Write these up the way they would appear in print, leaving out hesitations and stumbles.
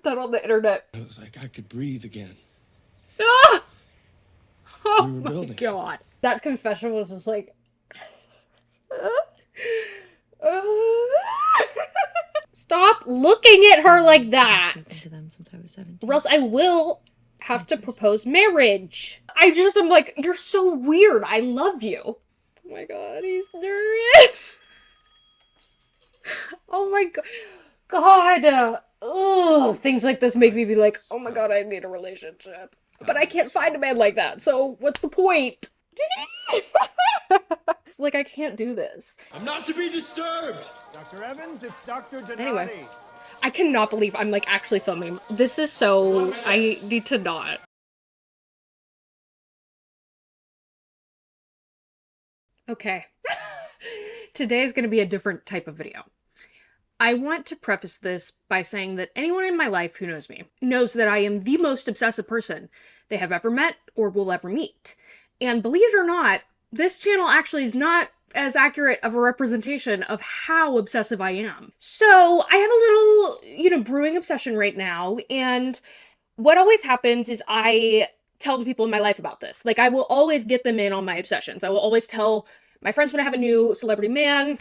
that on the internet. It was like I could breathe again. Ah! We Oh were my building god. That confession was just like... Stop looking at her like that! To them since I was 17. Or else I will have to propose marriage. I just am like, you're so weird. I love you. Oh my god, he's nervous. Oh my god. God. Ugh. Things like this make me be like, oh my god, I need a relationship. But I can't find a man like that, so what's the point? It's like, I can't do this. I'm not to be disturbed! Dr. Evans, it's Dr. Donati. Anyway. I cannot believe I'm like actually filming. This is so... I need to not. Okay. Today is going to be a different type of video. I want to preface this by saying that anyone in my life who knows me knows that I am the most obsessive person they have ever met or will ever meet. And believe it or not, this channel actually is not as accurate of a representation of how obsessive I am. So I have a little, brewing obsession right now, and what always happens is I tell the people in my life about this. Like, I will always get them in on my obsessions. I will always tell my friends when I have a new celebrity man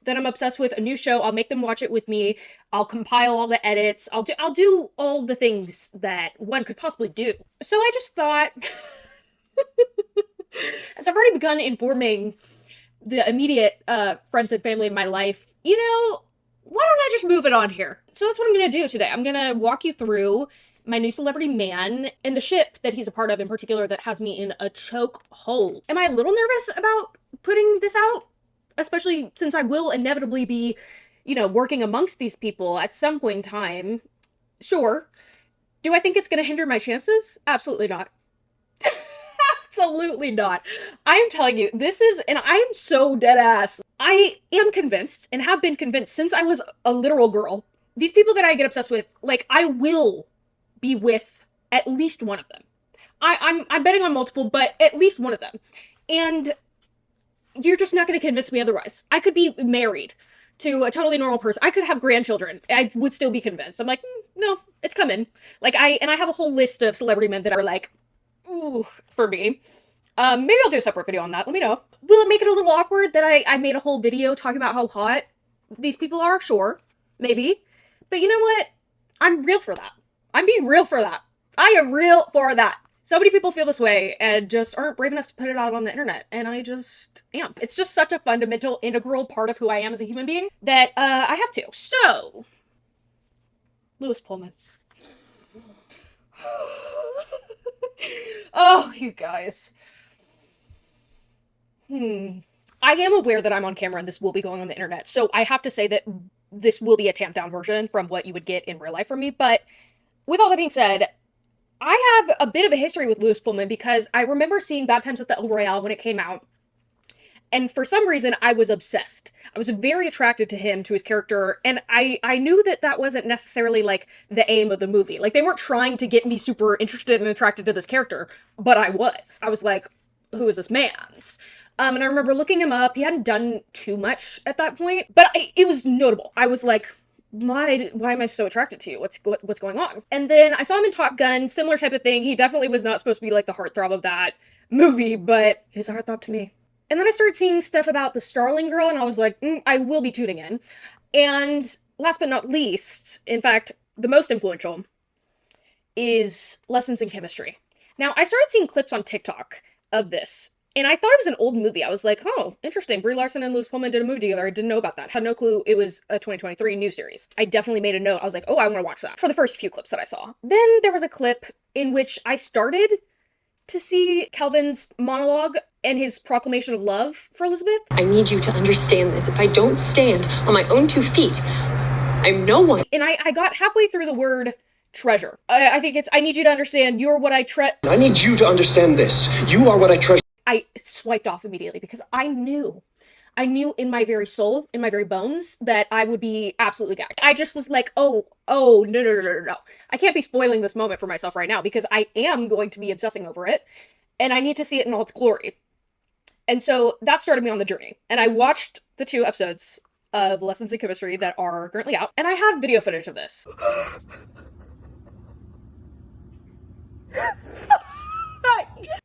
that I'm obsessed with, a new show, I'll make them watch it with me. I'll compile all the edits. I'll do all the things that one could possibly do. So I just thought, as I've already begun informing the immediate friends and family in my life, why don't I just move it on here? So that's what I'm gonna do today. I'm gonna walk you through my new celebrity man and the ship that he's a part of in particular that has me in a choke hole. Am I a little nervous about putting this out? Especially since I will inevitably be, working amongst these people at some point in time. Sure. Do I think it's gonna hinder my chances? Absolutely not. Absolutely not. I'm telling you, and I am so dead ass. I am convinced, and have been convinced since I was a literal girl, these people that I get obsessed with, like, I will be with at least one of them. I'm betting on multiple, but at least one of them. And you're just not going to convince me otherwise. I could be married to a totally normal person. I could have grandchildren. I would still be convinced. I'm like, no, it's coming. Like, I have a whole list of celebrity men that are like, ooh, for me. Maybe I'll do a separate video on that. Let me know. Will it make it a little awkward that I made a whole video talking about how hot these people are? Sure. Maybe. But you know what? I'm real for that. I'm being real for that. I am real for that. So many people feel this way and just aren't brave enough to put it out on the internet, and I just am. It's just such a fundamental, integral part of who I am as a human being that I have to. So, Lewis Pullman. Oh, you guys. I am aware that I'm on camera and this will be going on the internet, so I have to say that this will be a tamped down version from what you would get in real life from me, but with all that being said, I have a bit of a history with Lewis Pullman because I remember seeing Bad Times at the El Royale when it came out, and for some reason I was obsessed. I was very attracted to him, to his character, and I knew that that wasn't necessarily like the aim of the movie. Like, they weren't trying to get me super interested and attracted to this character, but I was like, who is this man's? And I remember looking him up. He hadn't done too much at that point, but it was notable. I was like, why am I so attracted to you? What's going on? And then I saw him in Top Gun, similar type of thing. He definitely was not supposed to be like the heartthrob of that movie, but he was a heartthrob to me. And then I started seeing stuff about the Starling Girl, and I was like, I will be tuning in. And last but not least, in fact, the most influential, is Lessons in Chemistry. Now, I started seeing clips on TikTok of this, and I thought it was an old movie. I was like, oh, interesting. Brie Larson and Lewis Pullman did a movie together. I didn't know about that. Had no clue it was a 2023 new series. I definitely made a note. I was like, oh, I want to watch that for the first few clips that I saw. Then there was a clip in which I started to see Calvin's monologue and his proclamation of love for Elizabeth. I need you to understand this. If I don't stand on my own 2 feet, I'm no one. And I got halfway through the word treasure. I think it's, I need you to understand you're what I I need you to understand this. You are what I treasure. I swiped off immediately because I knew in my very soul, in my very bones, that I would be absolutely gagged. I just was like, no. I can't be spoiling this moment for myself right now because I am going to be obsessing over it and I need to see it in all its glory. And so that started me on the journey. And I watched the 2 episodes of Lessons in Chemistry that are currently out, and I have video footage of this.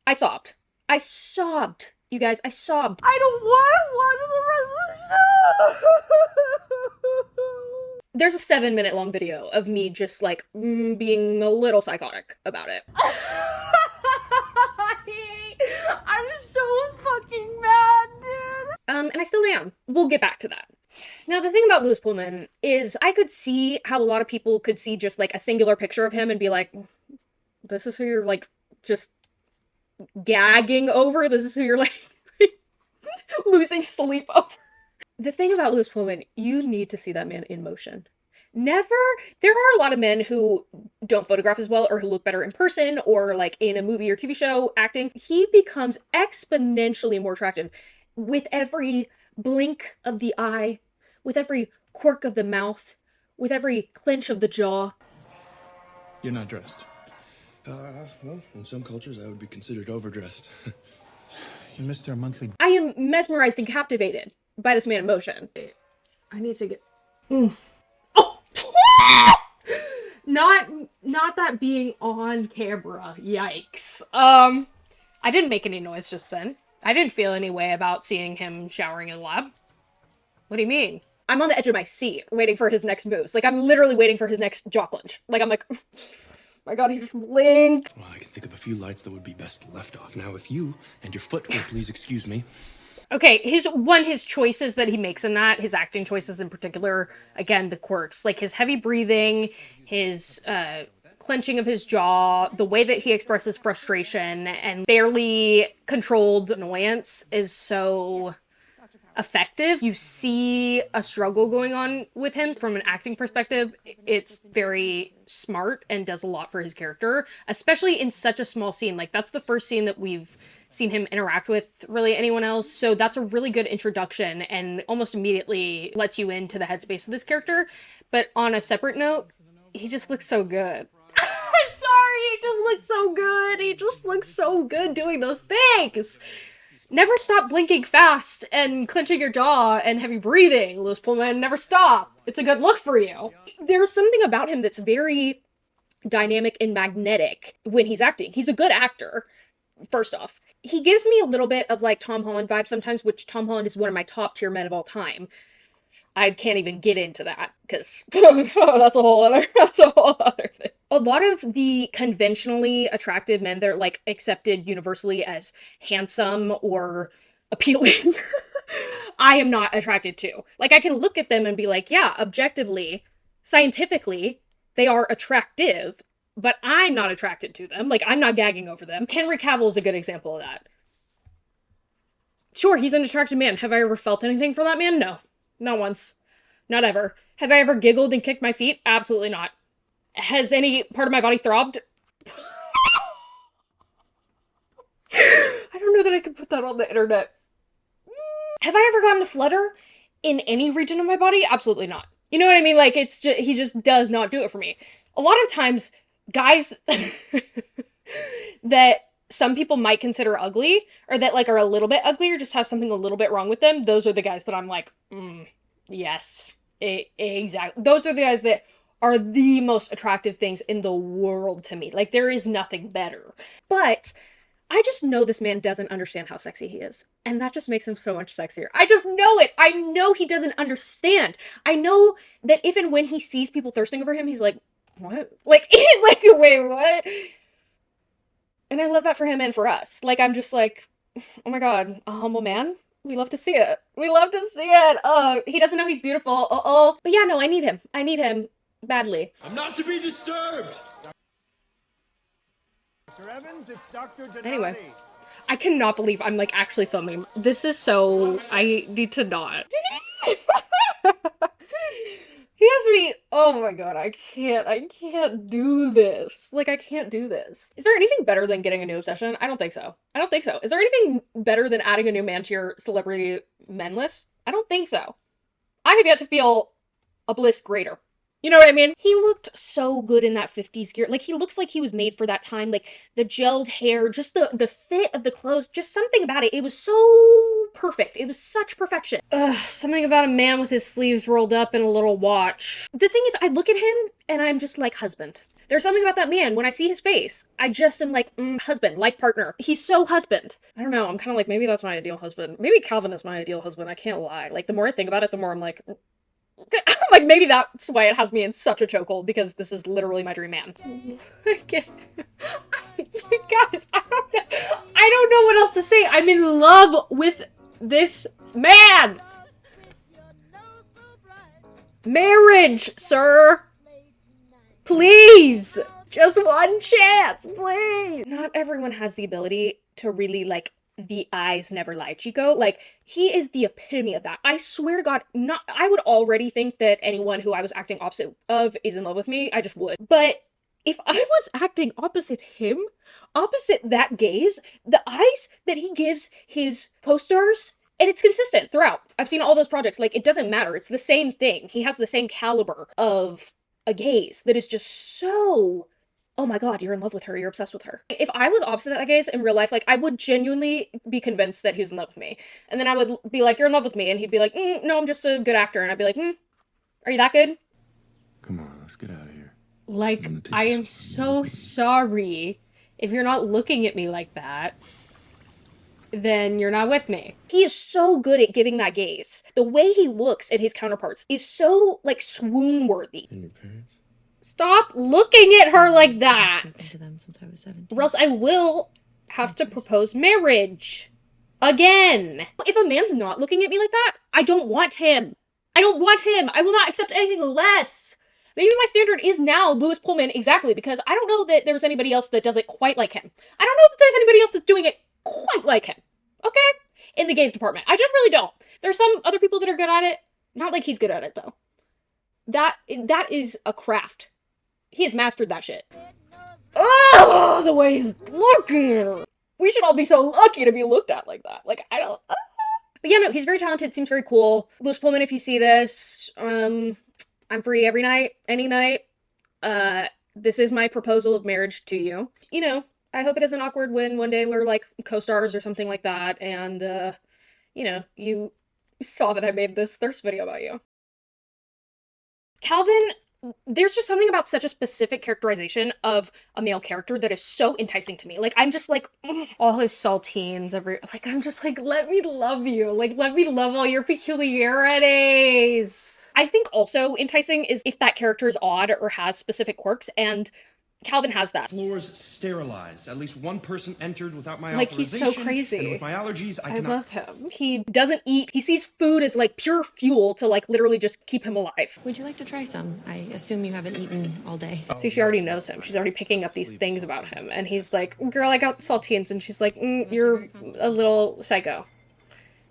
I sobbed. I sobbed. You guys, I sobbed. I don't want to watch the rest of the show. There's a 7-minute long video of me just like being a little psychotic about it. I'm so fucking mad, dude. And I still am. We'll get back to that. Now, the thing about Lewis Pullman is I could see how a lot of people could see just like a singular picture of him and be like, this is who you're like just gagging over. This is who you're like losing sleep over. The thing about Lewis Pullman, you need to see that man in motion. Never, there are a lot of men who don't photograph as well or who look better in person or like in a movie or TV show acting. He becomes exponentially more attractive with every blink of the eye, with every quirk of the mouth, with every clench of the jaw. You're not dressed. Well, in some cultures, I would be considered overdressed. You missed our monthly. I am mesmerized and captivated by this man in motion. I need to get... Oh! Not that being on camera. Yikes. I didn't make any noise just then. I didn't feel any way about seeing him showering in the lab. What do you mean? I'm on the edge of my seat waiting for his next moves. Like, I'm literally waiting for his next jaw clench. Like, I'm like... My god, he just blinked. Well, I can think of a few lights that would be best left off. Now, if you and your foot will please excuse me. Okay, his choices that he makes in that, his acting choices in particular, again, the quirks, like his heavy breathing, his clenching of his jaw, the way that he expresses frustration and barely controlled annoyance is so effective. You see a struggle going on with him from an acting perspective. It's very smart and does a lot for his character, especially in such a small scene. Like, that's the first scene that we've seen him interact with really anyone else, so that's a really good introduction and almost immediately lets you into the headspace of this character. But on a separate note, he just looks so good. I'm sorry, he just looks so good. He just looks so good doing those things. Never stop blinking fast and clenching your jaw and heavy breathing, Lewis Pullman. Never stop. It's a good look for you. There's something about him that's very dynamic and magnetic when he's acting. He's a good actor, first off. He gives me a little bit of like Tom Holland vibes sometimes, which Tom Holland is one of my top tier men of all time. I can't even get into that because that's a whole other thing. A lot of the conventionally attractive men that are like accepted universally as handsome or appealing, I am not attracted to. Like, I can look at them and be like, yeah, objectively, scientifically, they are attractive, but I'm not attracted to them. Like, I'm not gagging over them. Henry Cavill is a good example of that. Sure, he's an attractive man. Have I ever felt anything for that man? No. Not once. Not ever. Have I ever giggled and kicked my feet? Absolutely not. Has any part of my body throbbed? I don't know that I could put that on the internet. Have I ever gotten a flutter in any region of my body? Absolutely not. You know what I mean? Like, it's just, he just does not do it for me. A lot of times, guys that some people might consider ugly, or that like are a little bit ugly or just have something a little bit wrong with them, those are the guys that I'm like, yes, exactly. Those are the guys that are the most attractive things in the world to me. Like, there is nothing better. But I just know this man doesn't understand how sexy he is. And that just makes him so much sexier. I just know it. I know he doesn't understand. I know that if and when he sees people thirsting over him, he's like, what? Like, he's like, wait, what? And I love that for him and for us. Like, I'm just like, oh my god, a humble man? We love to see it. We love to see it. He doesn't know he's beautiful. But yeah, no, I need him. I need him badly. I'm not to be disturbed! Mr. Evans, it's Dr. Denali. Anyway, I cannot believe I'm like actually filming. This is so... I need to not. He has me... Oh my god, I can't do this. Like, I can't do this. Is there anything better than getting a new obsession? I don't think so. I don't think so. Is there anything better than adding a new man to your celebrity men list? I don't think so. I have yet to feel a bliss greater. You know what I mean? He looked so good in that 50s gear. Like, he looks like he was made for that time. Like, the gelled hair, just the fit of the clothes, just something about it. It was so perfect. It was such perfection. Ugh, something about a man with his sleeves rolled up and a little watch. The thing is, I look at him and I'm just like, husband. There's something about that man. When I see his face, I just am like, husband, life partner. He's so husband. I don't know. I'm kind of like, maybe that's my ideal husband. Maybe Calvin is my ideal husband. I can't lie. Like, the more I think about it, the more I'm like, like, maybe that's why it has me in such a chokehold, because this is literally my dream man. I can't. You guys, I don't know what else to say. I'm in love with this man. Marriage, sir. Please. Just one chance, please. Not everyone has the ability to really, like, the eyes never lie, Chico. Like, he is the epitome of that. I swear to God, I would already think that anyone who I was acting opposite of is in love with me. I just would. But if I was acting opposite him, opposite that gaze, the eyes that he gives his co-stars, and it's consistent throughout. I've seen all those projects. Like, it doesn't matter. It's the same thing. He has the same caliber of a gaze that is just so, oh my God, you're in love with her, you're obsessed with her. If I was opposite that gaze in real life, like, I would genuinely be convinced that he was in love with me. And then I would be like, you're in love with me. And he'd be like, no, I'm just a good actor. And I'd be like, are you that good? Come on, let's get out of here. Like, I am so sorry if you're not looking at me like that. Then you're not with me. He is so good at giving that gaze. The way he looks at his counterparts is so, like, swoon-worthy. And your parents? Stop looking at her like that! I've spoken to them since I was 17. Or else I will have to propose marriage. Again. If a man's not looking at me like that, I don't want him. I don't want him. I will not accept anything less. Maybe my standard is now Lewis Pullman, exactly, because I don't know that there's anybody else that does it quite like him. I don't know that there's anybody else that's doing it quite like him. Okay? In the gays department. I just really don't. There's some other people that are good at it. Not like he's good at it, though. That is a craft. He has mastered that shit. Oh, the way he's looking at her. We should all be so lucky to be looked at like that. Like, I don't... But yeah, no, he's very talented, seems very cool. Lewis Pullman, if you see this, I'm free every night, any night. This is my proposal of marriage to you. You know, I hope it isn't awkward when one day we're, like, co-stars or something like that, and, you know, you saw that I made this thirst video about you. Calvin, there's just something about such a specific characterization of a male character that is so enticing to me. Like, I'm just like, all his saltines, I'm just like, let me love you. Like, let me love all your peculiarities. I think also enticing is if that character is odd or has specific quirks, and Calvin has that. Floors sterilized. At least one person entered without my Like, he's authorization. so crazy. And with my allergies, I I cannot. love him. He doesn't eat. He sees food as, like, pure fuel to, like, literally just keep him alive. Would you like to try some? I assume you haven't eaten all day. See, she already knows him. She's already picking up these things about him. And he's like, girl, I got saltines. And she's like, you're a little psycho.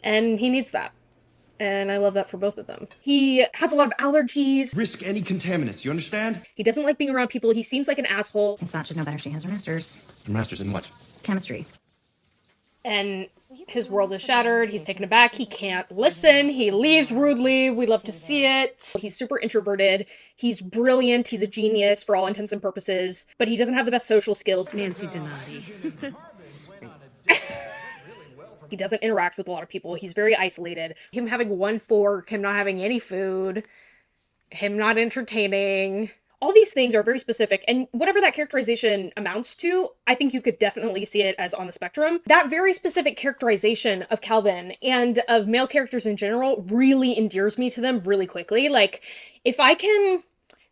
And he needs that. And I love that for both of them. He has a lot of allergies. Risk any contaminants. You understand? He doesn't like being around people. He seems like an asshole. Sasha should know better. She has her master's. Your master's in what? Chemistry. And his world is shattered. He's taken aback. He can't listen. He leaves rudely. We love to see it. He's super introverted. He's brilliant. He's a genius for all intents and purposes. But he doesn't have the best social skills. Nancy Donati. He doesn't interact with a lot of people. He's very isolated. Him having one fork, him not having any food, him not entertaining. All these things are very specific, and whatever that characterization amounts to, I think you could definitely see it as on the spectrum. That very specific characterization of Calvin and of male characters in general really endears me to them really quickly. Like, if I can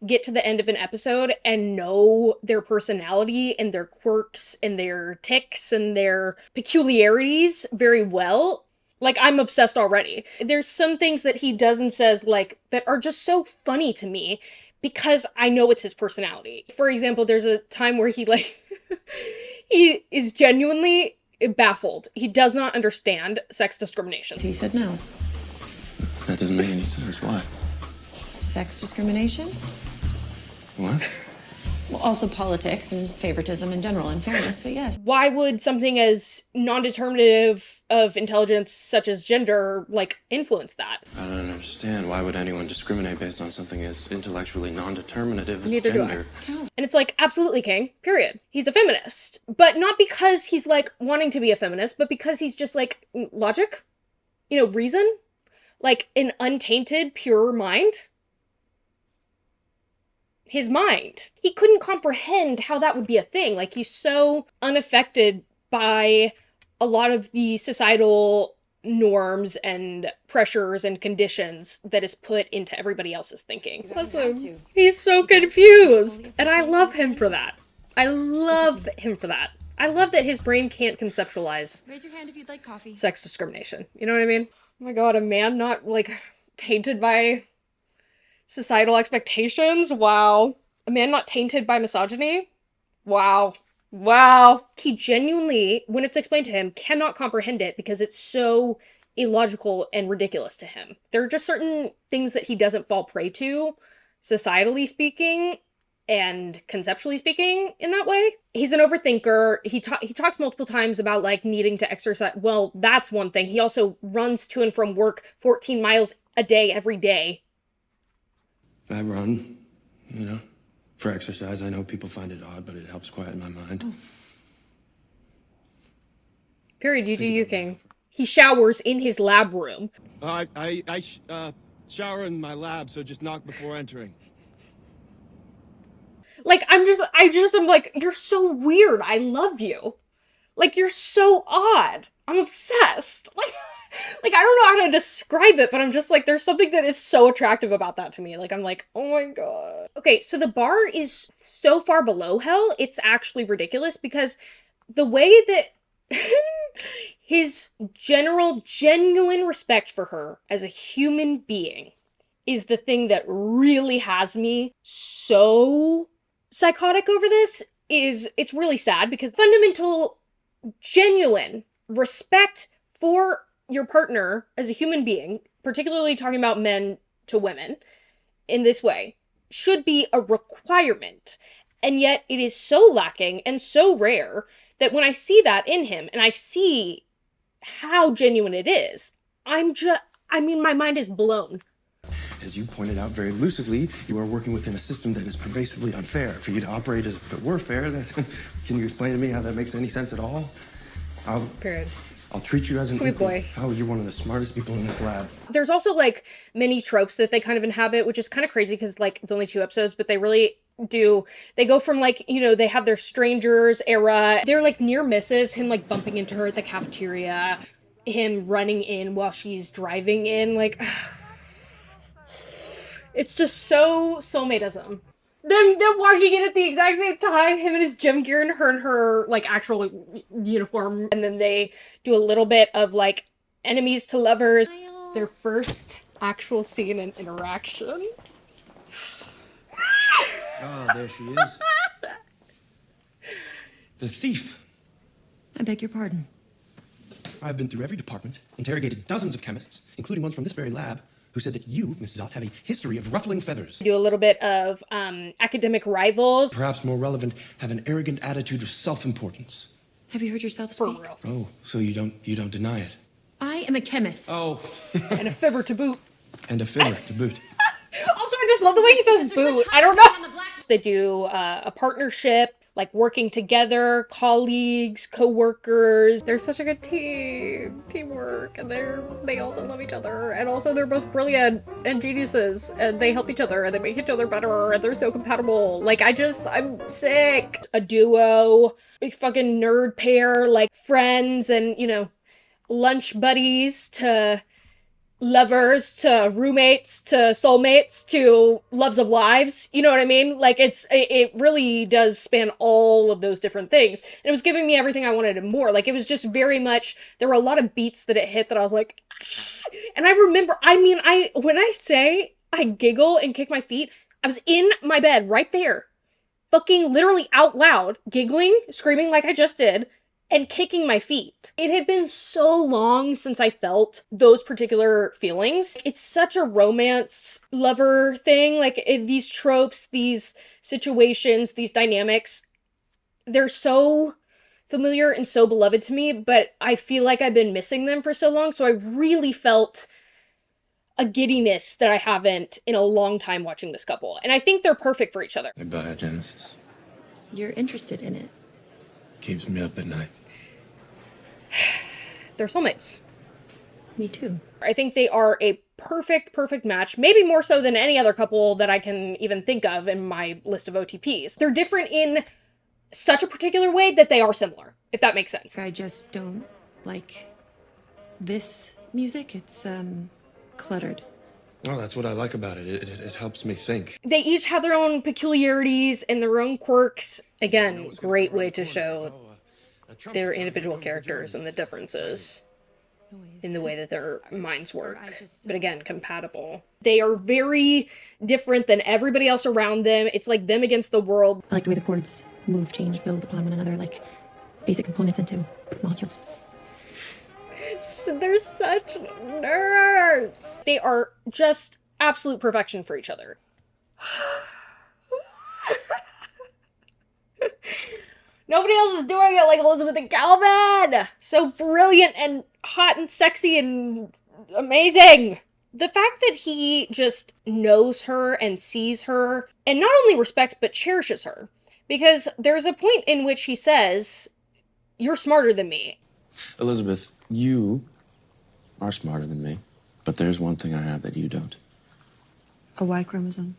get to the end of an episode and know their personality and their quirks and their tics and their peculiarities very well, like, I'm obsessed already. There's some things that he does and says, like, that are just so funny to me because I know it's his personality. For example, there's a time where he, like, he is genuinely baffled. He does not understand sex discrimination. He said no. That doesn't make any sense. Why? Sex discrimination? What? Well, also politics and favoritism in general, in fairness, but yes. Why would something as non-determinative of intelligence such as gender, like, influence that? I don't understand. Why would anyone discriminate based on something as intellectually non-determinative as Neither do I. gender? And it's like, absolutely, King, period. He's a feminist. But not because he's, like, wanting to be a feminist, but because he's just, like, logic? You know, reason? Like, an untainted, pure mind? his mind. He couldn't comprehend how that would be a thing. Like, he's so unaffected by a lot of the societal norms and pressures and conditions that is put into everybody else's thinking. Bless him. He's so confused. And I love him for that. I love him for that. I love that his brain can't conceptualize Raise your hand if you'd like coffee. sex discrimination. You know what I mean? Oh my god, a man not, like, tainted by societal expectations? Wow. A man not tainted by misogyny? Wow. Wow. He genuinely, when it's explained to him, cannot comprehend it because it's so illogical and ridiculous to him. There are just certain things that he doesn't fall prey to, societally speaking, and conceptually speaking, in that way. He's an overthinker. He talks multiple times about, like, needing to exercise. Well, that's one thing. He also runs to and from work 14 miles a day every day. I run, you know, for exercise. I know people find it odd, but it helps quieten my mind. Period. You do you, King. He showers in his lab room. I shower in my lab, so just knock before entering. Like, I'm like, you're so weird. I love you. Like, you're so odd. I'm obsessed. Like, I don't know how to describe it, but I'm just like, there's something that is so attractive about that to me. Like, I'm like, oh my god. Okay, so the bar is so far below hell, it's actually ridiculous because the way that his genuine respect for her as a human being is the thing that really has me so psychotic over this. It's really sad because fundamental, genuine respect for your partner as a human being, particularly talking about men to women in this way, should be a requirement. And yet it is so lacking and so rare that when I see that in him and I see how genuine it is, my mind is blown. As you pointed out very lucidly, you are working within a system that is pervasively unfair. For you to operate as if it were fair, can you explain to me how that makes any sense at all? Period. I'll treat you as an Sweet equal. boy. Oh, you're one of the smartest people in this lab. There's also, like, many tropes that they kind of inhabit, which is kind of crazy because, like, it's only 2 episodes, but they really do. They go from, like, you know, they have their strangers era. They're, like, near misses, him, like, bumping into her at the cafeteria, him running in while she's driving in, like, it's just so soulmateism. Them walking in at the exact same time, him in his gym gear and her, like, actual uniform. And then they do a little bit of, like, enemies to lovers. Their first actual scene and interaction. Ah, there she is. The thief. I beg your pardon. I've been through every department, interrogated dozens of chemists, including ones from this very lab, who said that you, Mrs. Ott, have a history of ruffling feathers. Do a little bit of academic rivals. Perhaps more relevant, have an arrogant attitude of self-importance. Have you heard yourself For speak? real. Oh, so you don't deny it? I am a chemist. Oh, And a fibber to boot. and a fibber to boot. Also, I just love the way he says boot. I don't know. They do a partnership, like working together, colleagues, co-workers. They're such a good teamwork, and they also love each other, and also they're both brilliant and geniuses, and they help each other, and they make each other better, and they're so compatible. Like, I'm sick. A duo, a fucking nerd pair, like friends and, you know, lunch buddies to lovers to roommates to soulmates to loves of lives, you know what I mean? Like, it really does span all of those different things, and it was giving me everything I wanted and more. Like, it was just very much, there were a lot of beats that it hit that I was like, and I remember, when I say I giggle and kick my feet, I was in my bed right there, fucking literally out loud, giggling, screaming like I just did, and kicking my feet. It had been so long since I felt those particular feelings. It's such a romance lover thing. Like, these tropes, these situations, these dynamics, they're so familiar and so beloved to me, but I feel like I've been missing them for so long, so I really felt a giddiness that I haven't in a long time watching this couple. And I think they're perfect for each other. Their biogenesis You're interested in it. keeps me up at night. They're soulmates. Me too. I think they are a perfect match, maybe more so than any other couple that I can even think of in my list of OTPs. They're different in such a particular way that they are similar, if that makes sense. I just don't like this music. It's, cluttered. Oh, that's what I like about it. It helps me think. They each have their own peculiarities and their own quirks. Again, great way to show their individual characters and the differences in the way that their minds work. But again, compatible. They are very different than everybody else around them. It's like them against the world. I like the way the chords move, change, build upon one another, like basic components into molecules. They're such nerds. They are just absolute perfection for each other. Nobody else is doing it like Elizabeth and Calvin. So brilliant and hot and sexy and amazing. The fact that he just knows her and sees her and not only respects but cherishes her. Because there's a point in which he says, "You're smarter than me." Elizabeth, you are smarter than me, but there's one thing I have that you don't. A Y chromosome.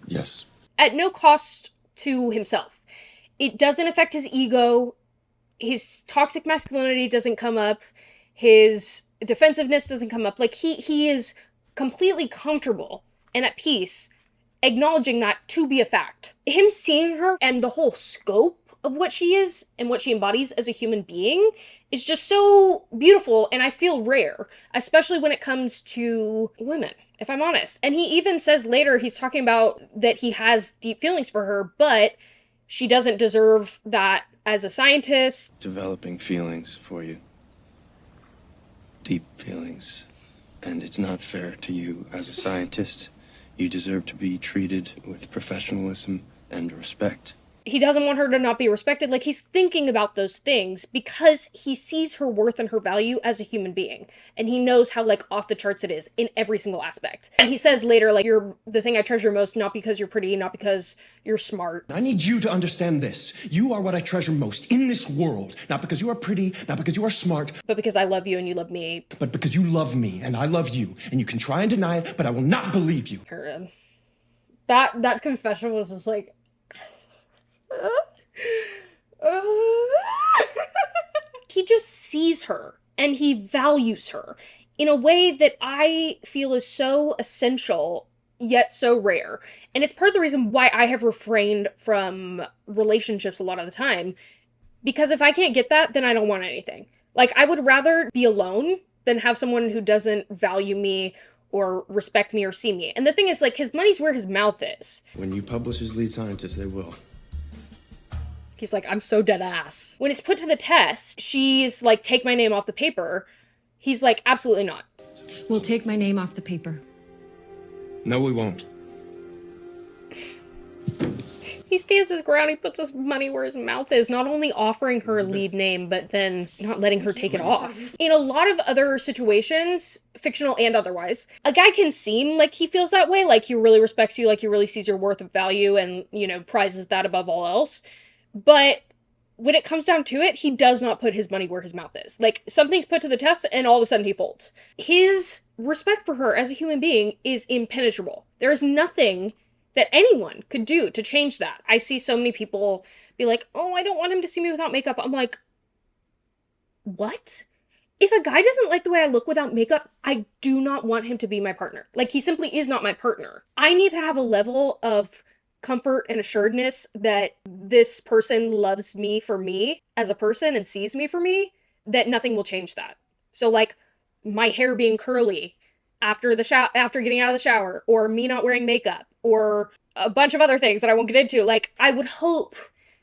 Yes. At no cost to himself. It doesn't affect his ego. His toxic masculinity doesn't come up. His defensiveness doesn't come up. Like, he is completely comfortable and at peace, acknowledging that to be a fact. Him seeing her and the whole scope of what she is and what she embodies as a human being is just so beautiful, and I feel rare, especially when it comes to women, if I'm honest. And he even says later, he's talking about that he has deep feelings for her, but she doesn't deserve that as a scientist. Developing feelings for you. Deep feelings. And it's not fair to you as a scientist. You deserve to be treated with professionalism and respect. He doesn't want her to not be respected. Like, he's thinking about those things because he sees her worth and her value as a human being. And he knows how, like, off the charts it is in every single aspect. And he says later, like, "You're the thing I treasure most, not because you're pretty, not because you're smart." I need you to understand this. You are what I treasure most in this world. Not because you are pretty, not because you are smart, But because I love you and you love me. but because you love me and I love you. And you can try and deny it, but I will not believe you. Her, that confession was just like... He just sees her and he values her in a way that I feel is so essential yet so rare. And it's part of the reason why I have refrained from relationships a lot of the time, because if I can't get that, then I don't want anything. Like, I would rather be alone than have someone who doesn't value me or respect me or see me. And the thing is, like, his money's where his mouth is. When you publish as lead scientist, they will. He's like, "I'm so dead ass." When it's put to the test, she's like, "Take my name off the paper." He's like, "Absolutely not." We'll take my name off the paper. No, we won't. He stands his ground. He puts his money where his mouth is, not only offering her a lead name, but then not letting her take it off. In a lot of other situations, fictional and otherwise, a guy can seem like he feels that way, like he really respects you, like he really sees your worth of value and, you know, prizes that above all else. But when it comes down to it, he does not put his money where his mouth is. Like, something's put to the test and all of a sudden he folds. His respect for her as a human being is impenetrable. There is nothing that anyone could do to change that. I see so many people be like, "Oh, I don't want him to see me without makeup." I'm like, what? If a guy doesn't like the way I look without makeup, I do not want him to be my partner. Like, he simply is not my partner. I need to have a level of comfort and assuredness that this person loves me for me as a person and sees me for me, that nothing will change that. So, like, my hair being curly after getting out of the shower, or me not wearing makeup, or a bunch of other things that I won't get into. Like, I would hope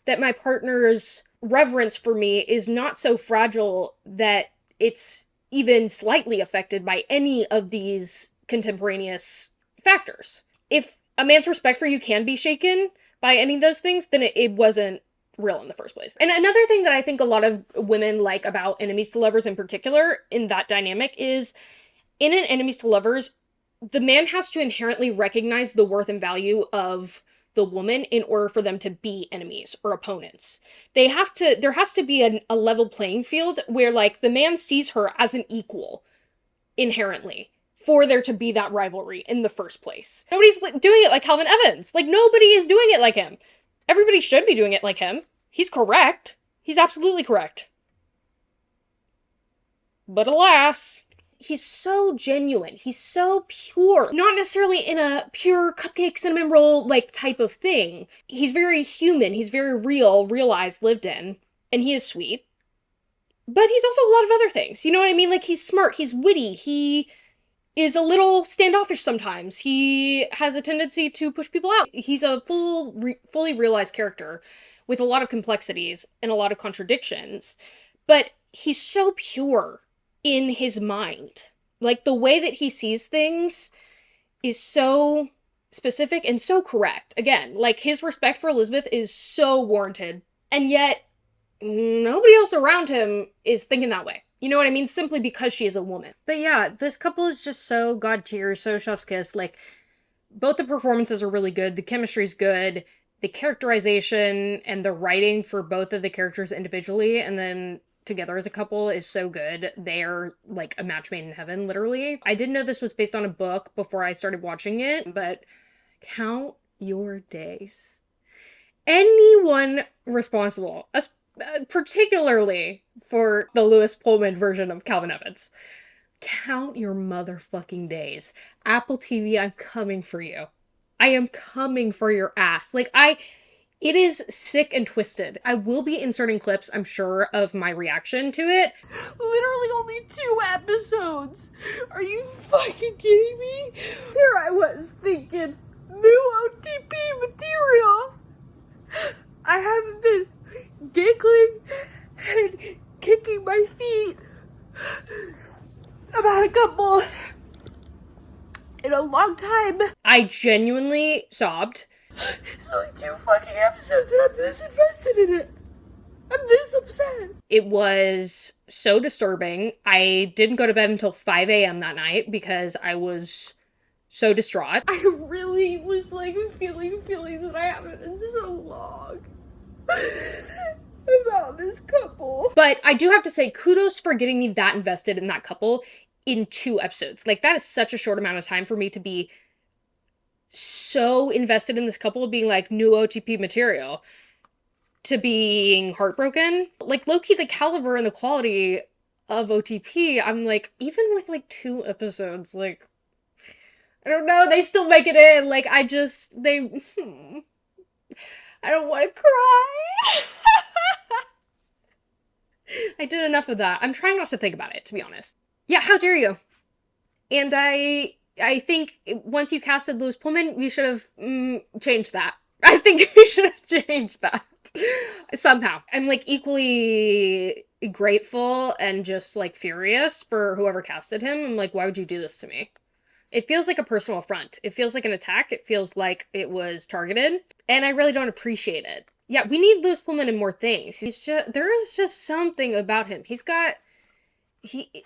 that my partner's reverence for me is not so fragile that it's even slightly affected by any of these contemporaneous factors. If a man's respect for you can be shaken by any of those things, then it wasn't real in the first place. And another thing that I think a lot of women like about enemies to lovers in particular in that dynamic is, in an enemies to lovers, the man has to inherently recognize the worth and value of the woman in order for them to be enemies or opponents. There has to be a level playing field where, like, the man sees her as an equal inherently. for there to be that rivalry in the first place. Nobody's doing it like Calvin Evans. Like, nobody is doing it like him. Everybody should be doing it like him. He's correct. He's absolutely correct. But alas, he's so genuine. He's so pure. Not necessarily in a pure cupcake cinnamon roll like type of thing. He's very human. He's very real, realized, lived in. And he is sweet. But he's also a lot of other things. You know what I mean? Like, he's smart. He's witty. He is a little standoffish sometimes. He has a tendency to push people out. He's a fully realized character with a lot of complexities and a lot of contradictions. But he's so pure in his mind. Like, the way that he sees things is so specific and so correct. Again, like, his respect for Elizabeth is so warranted. And yet, nobody else around him is thinking that way. You know what I mean? Simply because she is a woman. But yeah, this couple is just so god tier, so chef's kiss. Like, both the performances are really good. The chemistry's good. The characterization and the writing for both of the characters individually and then together as a couple is so good. They're like a match made in heaven, literally. I didn't know this was based on a book before I started watching it, but count your days. Anyone responsible, particularly for the Lewis Pullman version of Calvin Evans, count your motherfucking days. Apple TV, I'm coming for you. I am coming for your ass. Like, it is sick and twisted. I will be inserting clips, I'm sure, of my reaction to it. Literally only 2 episodes. Are you fucking kidding me? Here I was thinking, new OTP material. I haven't been giggling and kicking my feet about a couple in a long time. I genuinely sobbed. It's only 2 fucking episodes and I'm this invested in it. I'm this upset. It was so disturbing. I didn't go to bed until 5 a.m. that night because I was so distraught. I really was like feeling feelings that I haven't in so long about this couple. But I do have to say, kudos for getting me that invested in that couple in 2 episodes. Like, that is such a short amount of time for me to be so invested in this couple, being like new OTP material, to being heartbroken. Like, low-key, the caliber and the quality of OTP, I'm like, even with like 2 episodes, like, I don't know, they still make it in. Like, I don't want to cry. I did enough of that. I'm trying not to think about it, to be honest. Yeah, how dare you? And I think once you casted Lewis Pullman, you should have changed that. I think you should have changed that. Somehow. I'm like equally grateful and just like furious for whoever casted him. I'm like, why would you do this to me? It feels like a personal affront. It feels like an attack. It feels like it was targeted. And I really don't appreciate it. Yeah, we need Lewis Pullman in more things. There is just something about him. I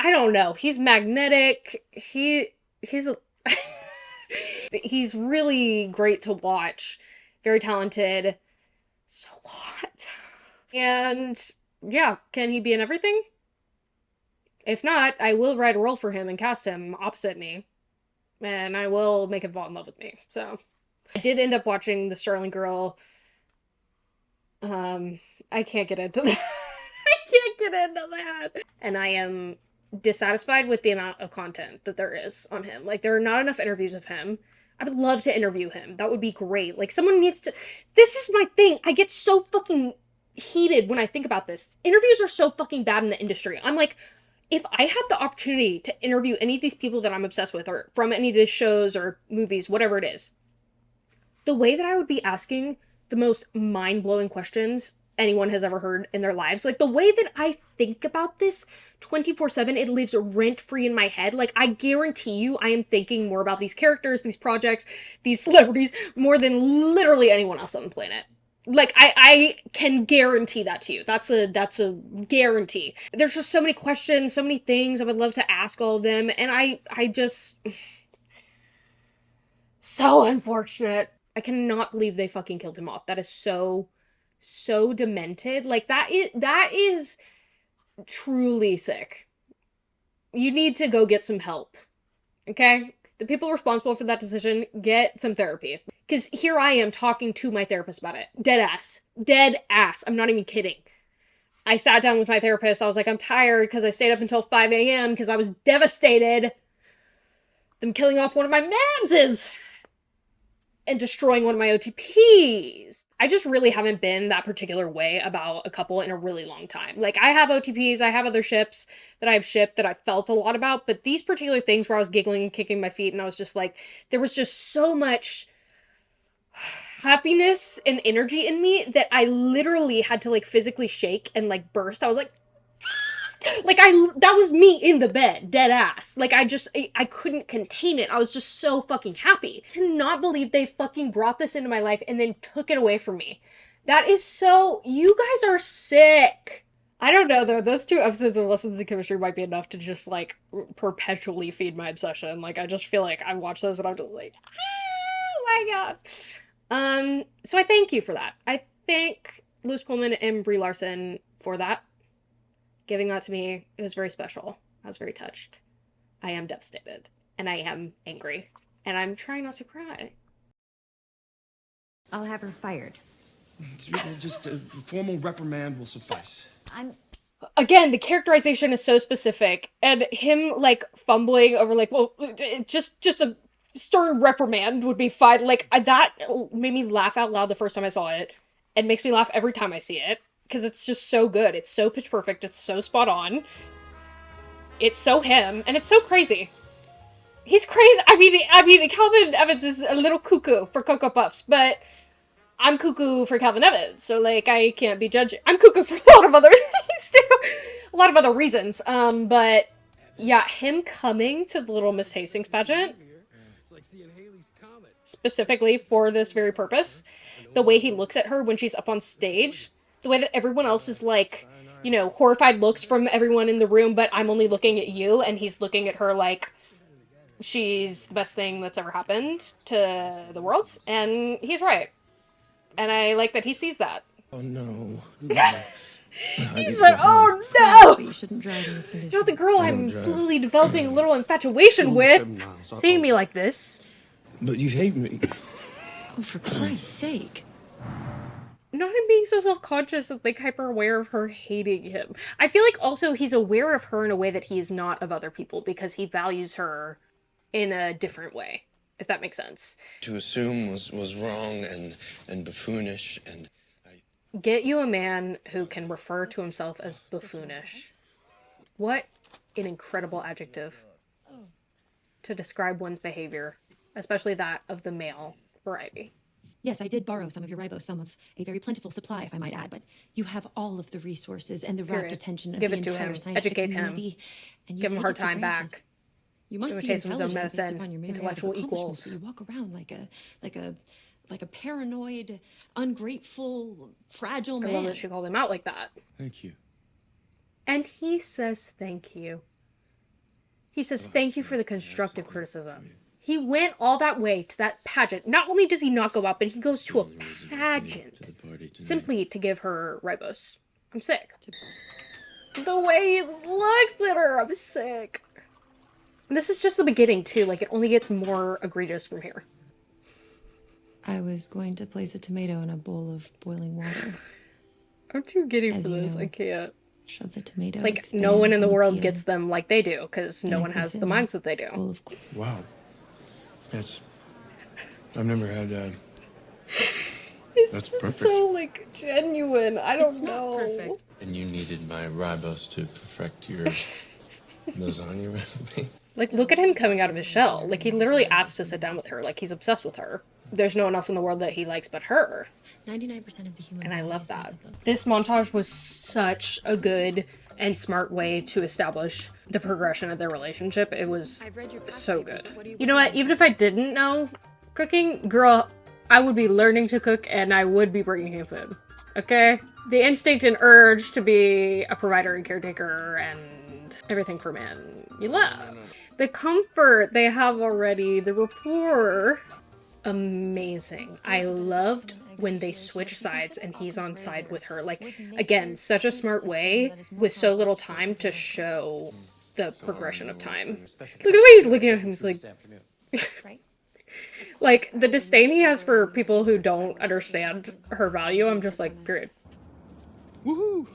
don't know. He's magnetic. He's he's really great to watch. Very talented. So what? And yeah, can he be in everything? If not, I will write a role for him and cast him opposite me. And I will make him fall in love with me. So I did end up watching The Sterling Girl. I can't get into that. I can't get into that. And I am dissatisfied with the amount of content that there is on him. Like, there are not enough interviews of him. I would love to interview him. That would be great. Like, someone needs to... This is my thing. I get so fucking heated when I think about this. Interviews are so fucking bad in the industry. I'm like, if I had the opportunity to interview any of these people that I'm obsessed with, or from any of these shows or movies, whatever it is, the way that I would be asking the most mind-blowing questions anyone has ever heard in their lives, like the way that I think about this 24/7, it lives rent-free in my head. Like, I guarantee you I am thinking more about these characters, these projects, these celebrities, more than literally anyone else on the planet. Like, I can guarantee that to you. That's a guarantee. There's just so many questions, so many things I would love to ask all of them, and I just... So unfortunate. I cannot believe they fucking killed him off. That is so demented. Like, that is truly sick. You need to go get some help. Okay? The people responsible for that decision, get some therapy. Because here I am talking to my therapist about it. Dead ass. Dead ass. I'm not even kidding. I sat down with my therapist. I was like, I'm tired because I stayed up until 5 a.m. because I was devastated. Them killing off one of my manses and destroying one of my OTPs. I just really haven't been that particular way about a couple in a really long time. Like, I have OTPs, I have other ships that I've shipped that I felt a lot about, but these particular things where I was giggling and kicking my feet and I was just like, there was just so much happiness and energy in me that I literally had to like physically shake and like burst. I was like, that was me in the bed, dead ass. Like, I couldn't contain it. I was just so fucking happy. I cannot believe they fucking brought this into my life and then took it away from me. That is so, you guys are sick. I don't know though, those 2 episodes of Lessons in Chemistry might be enough to just like perpetually feed my obsession. Like, I just feel like I watch those and I'm just like, oh my god. So I thank you for that. I thank Lewis Pullman and Brie Larson for that. Giving that to me, it was very special. I was very touched. I am devastated. And I am angry. And I'm trying not to cry. I'll have her fired. Just a formal reprimand will suffice. Again, the characterization is so specific. And him, like, fumbling over, like, well, just a stern reprimand would be fine. Like, that made me laugh out loud the first time I saw it. And makes me laugh every time I see it. Because it's just so good. It's so pitch perfect. It's so spot on. It's so him. And it's so crazy. He's crazy. I mean, Calvin Evans is a little cuckoo for Cocoa Puffs, but I'm cuckoo for Calvin Evans. So, like, I can't be judging. I'm cuckoo for a lot of other things, too. A lot of other reasons. But, yeah, him coming to the Little Miss Hastings pageant, specifically for this very purpose, the way he looks at her when she's up on stage, the way that everyone else is like, you know, horrified looks from everyone in the room, but I'm only looking at you, and he's looking at her like she's the best thing that's ever happened to the world, and he's right. And I like that he sees that. Oh no. He said, oh no! But you shouldn't drive in this condition. You know, the girl I'm slowly developing a little infatuation with, seeing me like this. But you hate me. Oh, for Christ's sake. Not him being so self-conscious and like hyper-aware of her hating him. I feel like also he's aware of her in a way that he is not of other people because he values her in a different way, if that makes sense. To assume was wrong and buffoonish and Get you a man who can refer to himself as buffoonish. What an incredible adjective to describe one's behavior, especially that of the male variety. Yes, I did borrow some of your ribose, some of a very plentiful supply, if I might add, but you have all of the resources and the rapt Period. attention of Give the it to entire him. scientific Educate him. community, and you Give him a take hard it for time granted. back. You must Give him a be taste of his own intelligent based medicine, upon your myriad of intellectual accomplishments, equals. so you walk around like a paranoid, ungrateful, fragile I man. love that she called him out like that. thank you. And he says thank you. He says thank you for the constructive criticism. He went all that way to that pageant. Not only does he not go out, but he goes to a pageant simply to give her ribose. I'm sick. The way he looks at her, I'm sick. And this is just the beginning, too. Like, it only gets more egregious from here. I was going to place a tomato in a bowl of boiling water. I'm too giddy As for you this. know. I can't. Shove the tomato. Like, no expands one in the and world peel gets them like they do, because no And I one place has it the in minds that they a bowl do. of Wow. I've never had It's That's just perfect. so, like, genuine. I don't It's not know. perfect. And you needed my ribose to perfect your lasagna recipe? Like, look at him coming out of his shell. Like, he literally asked to sit down with her. Like, he's obsessed with her. There's no one else in the world that he likes but her. 99% of the human And I body love is made that. up of- This montage was such a good and smart way to establish the progression of their relationship. It was so good. You know what? Even if I didn't know cooking, girl, I would be learning to cook and I would be bringing him food. Okay? The instinct and urge to be a provider and caretaker and everything for men you love. The comfort they have already, the rapport. Amazing. I loved when they switch sides and he's on side with her. Like, again, such a smart way with so little time to show the progression of time. Look at the way he's looking at him. He's like, Right? like the disdain he has for people who don't understand her value. I'm just like, period. Woohoo!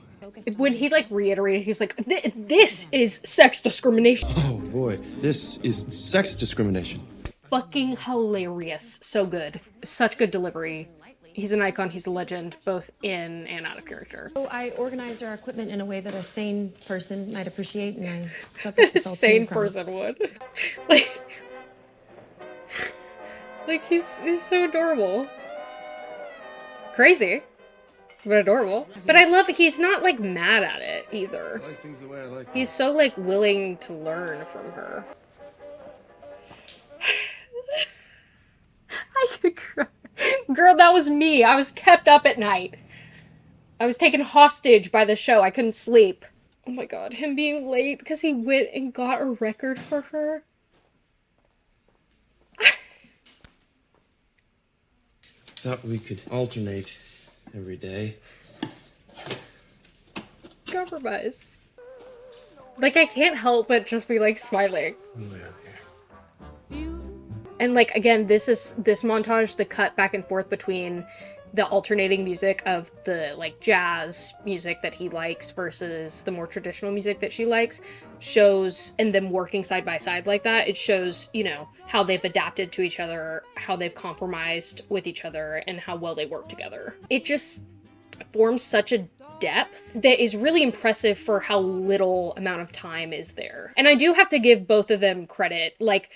When he like reiterated, he was like, "This is sex discrimination." Oh boy, this is sex discrimination. Fucking hilarious. So good. Such good delivery. He's an icon. He's a legend, both in and out of character. So I organized our equipment in a way that a sane person might appreciate, and I swept up the A salty sane crumbs. person would. like, he's so adorable. Crazy, but adorable. But I love he's not like mad at it either. I like things the way I like. He's so like willing to learn from her. I could cry. Girl, that was me. I was kept up at night. I was taken hostage by the show. I couldn't sleep. Oh my god, him being late because he went and got a record for her. Thought we could alternate every day. Compromise. Like, I can't help but just be like smiling. And like, again, this montage, the cut back and forth between the alternating music of the like jazz music that he likes versus the more traditional music that she likes shows, and them working side by side like that, it shows, you know, how they've adapted to each other, how they've compromised with each other, and how well they work together. It just forms such a depth that is really impressive for how little amount of time is there. And I do have to give both of them credit. Like,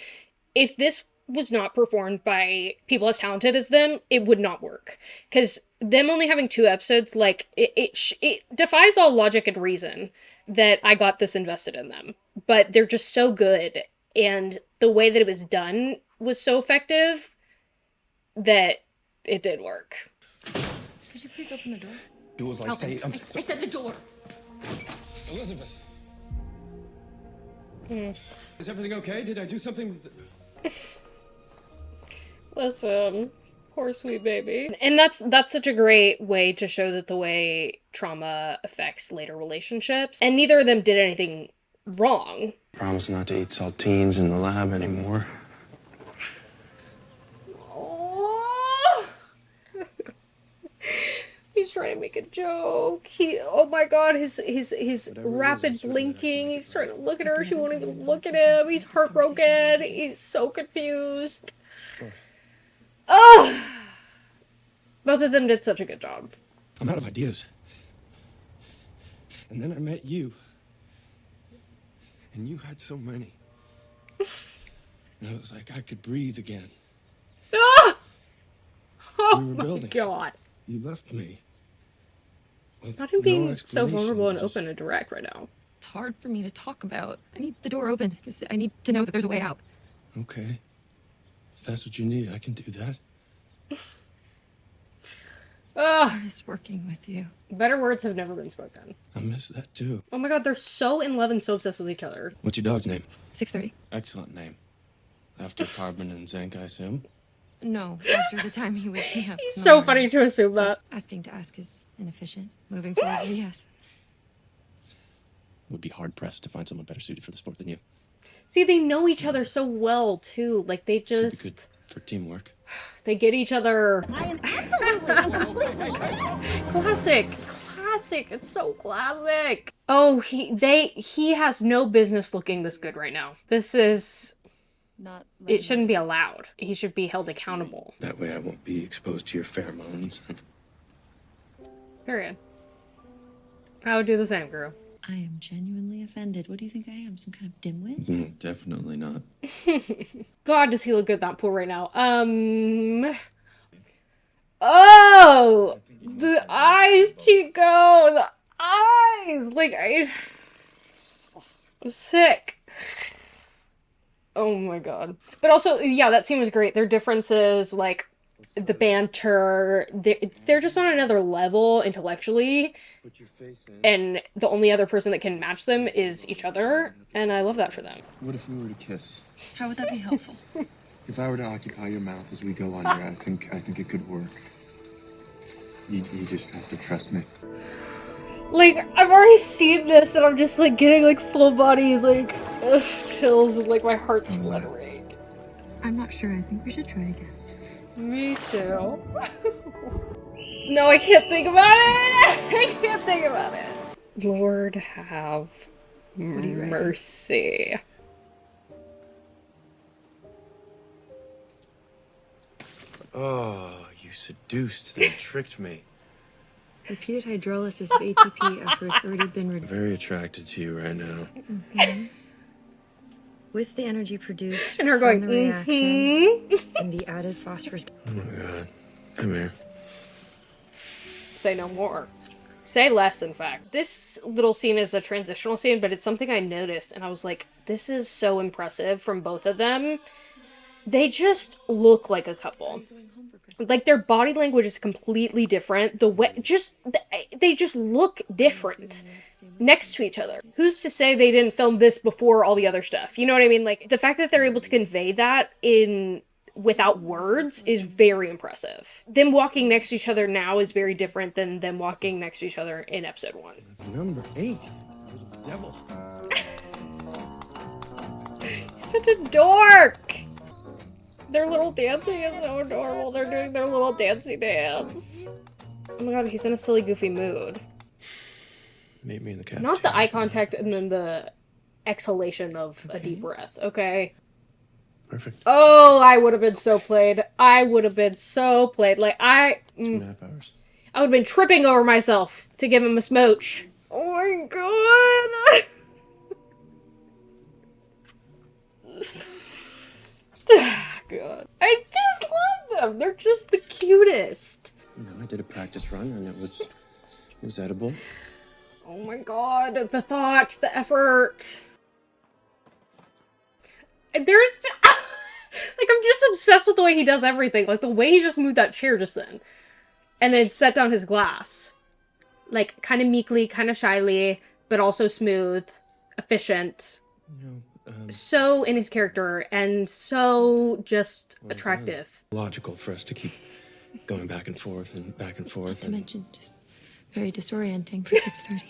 if this was not performed by people as talented as them, it would not work. Because them only having 2 episodes, like, it defies all logic and reason that I got this invested in them. But they're just so good, and the way that it was done was so effective that it did work. Could you please open the door? Do as I say. I said the door. Elizabeth. Is everything okay? Did I do something? Listen, poor sweet baby. And that's such a great way to show that the way trauma affects later relationships. And neither of them did anything wrong. Promise not to eat saltines in the lab anymore. Oh. He's trying to make a joke. Oh my god, his rapid blinking. He's trying to look at her. She won't even look at him. He's heartbroken. He's so confused. Oh! Both of them did such a good job. I'm out of ideas. And then I met you. And you had so many. And I was like, I could breathe again. Oh, We were my building god. You left me. With Not him no being so explanation, vulnerable and just- open and direct right now. It's hard for me to talk about. I need the door open because I need to know that there's a way out. Okay. If that's what you need, I can do that. Ugh. I miss working with you. Better words have never been spoken. I miss that too. Oh my god, they're so in love and so obsessed with each other. What's your dog's name? 6:30. Excellent name. After carbon and zinc, I assume. No, after the time he wakes me up. He's in the so morning. funny to assume that. Asking to ask is inefficient. Moving forward, yes. Would be hard pressed to find someone better suited for the sport than you. See, they know each other so well, too. Like, they Be good just... for teamwork. They get each other... Classic. Classic. It's so classic. Oh, he has no business looking this good right now. This is... Not. It shouldn't be allowed. He should be held accountable. That way I won't be exposed to your pheromones. Period. I would do the same, girl. I am genuinely offended. What do you think I am? Some kind of dimwit? Definitely not. God, does he look good in that pool right now. Oh! The eyes, Chico! The eyes! Like, I'm sick. Oh my god. But also, yeah, that scene was great. Their differences, like, the banter, they're just on another level intellectually. Put your face in. And the only other person that can match them is each other. And I love that for them. What if we were to kiss? How would that be helpful? If I were to occupy your mouth as we go under, I think it could work. You just have to trust me. Like, I've already seen this and I'm just like getting like full body like chills and like my heart's fluttering. I'm not sure. I think we should try again. Me too. No, I can't think about it! I can't think about it. Lord have mercy. Oh, you seduced, then tricked me. Repeated hydrolysis of ATP after it's already been Very attracted to you right now. with the energy produced And her from going, the reaction and the added phosphorus. Oh my god. Come here. Say no more. Say less, in fact. This little scene is a transitional scene, but it's something I noticed, and I was like, this is so impressive from both of them. They just look like a couple. Like, their body language is completely different. The way, they just look different next to each other. Who's to say they didn't film this before all the other stuff? You know what I mean? Like, the fact that they're able to convey that without words is very impressive. Them walking next to each other now is very different than them walking next to each other in episode 1. Number 8. Devil. Such a dork! Their little dancing is so adorable. They're doing their little dancey dance. Oh my god, he's in a silly, goofy mood. Meet me in the cafeteria. Not the eye contact and then the exhalation of a deep breath, okay? Perfect. Oh, I would have been so played. I would have been so played. Like, 2.5 hours. I would have been tripping over myself to give him a smooch. Oh my god! God. I just love them. They're just the cutest. You know, I did a practice run and it was edible. Oh my god, the thought, the effort. There's like, I'm just obsessed with the way he does everything. Like, the way he just moved that chair just then. And then set down his glass. Like, kind of meekly, kind of shyly, but also smooth, efficient. So in his character, and so just attractive. Logical for us to keep going back and forth and back and forth. To mention, just very disorienting for 6:30.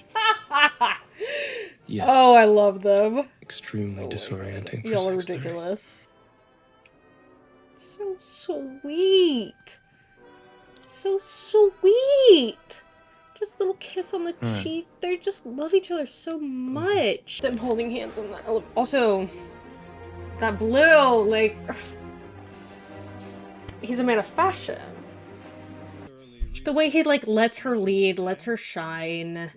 Yes. Oh, I love them. Extremely disorienting. For Y'all are 6:30. ridiculous. So sweet. So sweet. Just a little kiss on the cheek. They just love each other so much. Them holding hands on that. Also, that blue, like, he's a man of fashion. The way he, like, lets her lead, lets her shine,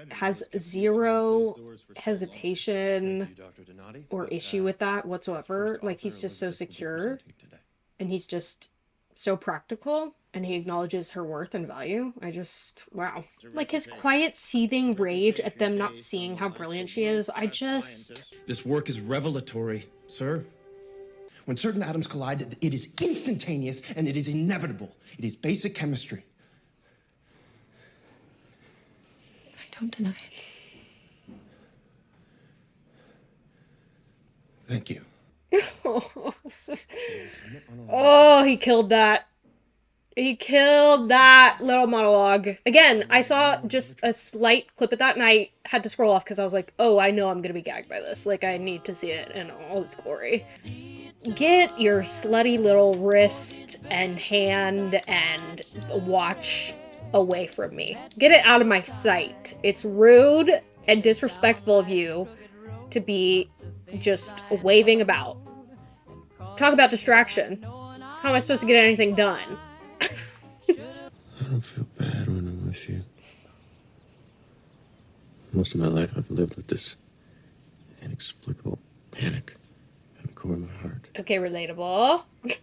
has zero hesitation or issue with that whatsoever. Like, he's just so secure, and he's just so practical, and he acknowledges her worth and value. Wow. Like, his quiet, seething rage at them not seeing how brilliant she is, This work is revelatory, sir. When certain atoms collide, it is instantaneous and it is inevitable. It is basic chemistry. I don't deny it. Thank you. Oh, he killed that. He killed that little monologue. Again, I saw just a slight clip of that and I had to scroll off because I was like, oh, I know I'm gonna be gagged by this. Like, I need to see it in all its glory. Get your slutty little wrist and hand and watch away from me. Get it out of my sight. It's rude and disrespectful of you to be just waving about. Talk about distraction. How am I supposed to get anything done? I don't feel bad when I'm with you. Most of my life I've lived with this inexplicable panic in the core of my heart. Okay, relatable. When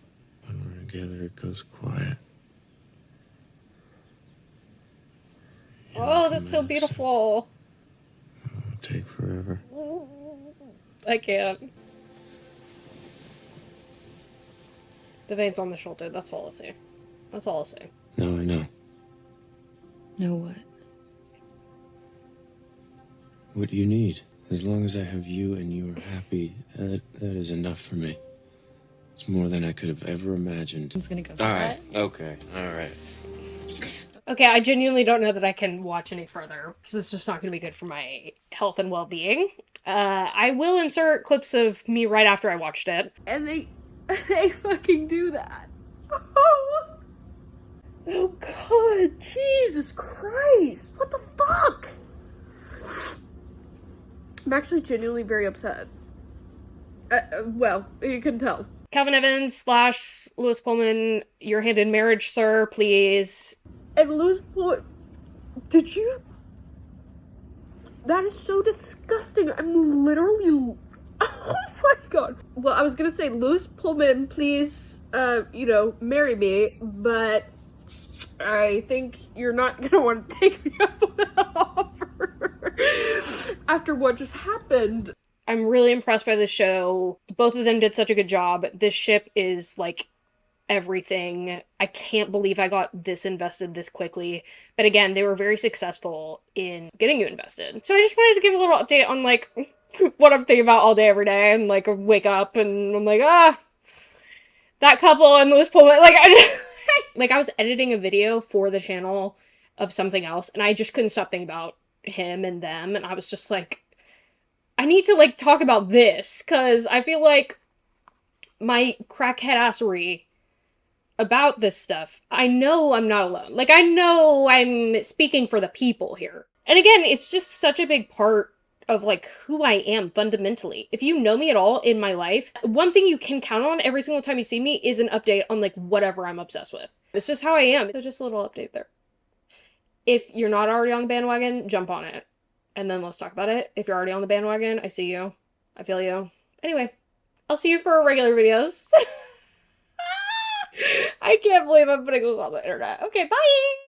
we're together, it goes quiet. Oh, that's so beautiful. It'll take forever. I can't. The veins on the shoulder, that's all I'll say. That's all I'll say. No, I know. Know what? What you need. As long as I have you and you are happy, that is enough for me. It's more than I could have ever imagined. It's gonna go for All right. Okay. All right. Okay, I genuinely don't know that I can watch any further because it's just not going to be good for my health and well-being. I will insert clips of me right after I watched it. And they fucking do that. Oh god, Jesus Christ. What the fuck? I'm actually genuinely very upset. Well, you can tell. Calvin Evans / Lewis Pullman, your hand in marriage, sir, please. And Lewis Pullman, did you? That is so disgusting. I'm literally. Oh my god. Well, I was gonna say, Lewis Pullman, please, marry me, but I think you're not gonna want to take me up on that offer after what just happened. I'm really impressed by this show. Both of them did such a good job. This ship is like everything. I can't believe I got this invested this quickly. But again, they were very successful in getting you invested. So I just wanted to give a little update on like what I'm thinking about all day, every day, and like I wake up and I'm like, that couple and Lewis Pullman. Like I just like I was editing a video for the channel of something else, and I just couldn't stop thinking about him and them, and I was just like, I need to like talk about this because I feel like my crackhead assery about this stuff, I know I'm not alone. Like, I know I'm speaking for the people here. And again, it's just such a big part of, like, who I am fundamentally. If you know me at all in my life, one thing you can count on every single time you see me is an update on, like, whatever I'm obsessed with. It's just how I am. So just a little update there. If you're not already on the bandwagon, jump on it. And then let's talk about it. If you're already on the bandwagon, I see you. I feel you. Anyway, I'll see you for regular videos. I can't believe I'm putting this on the internet. Okay, bye!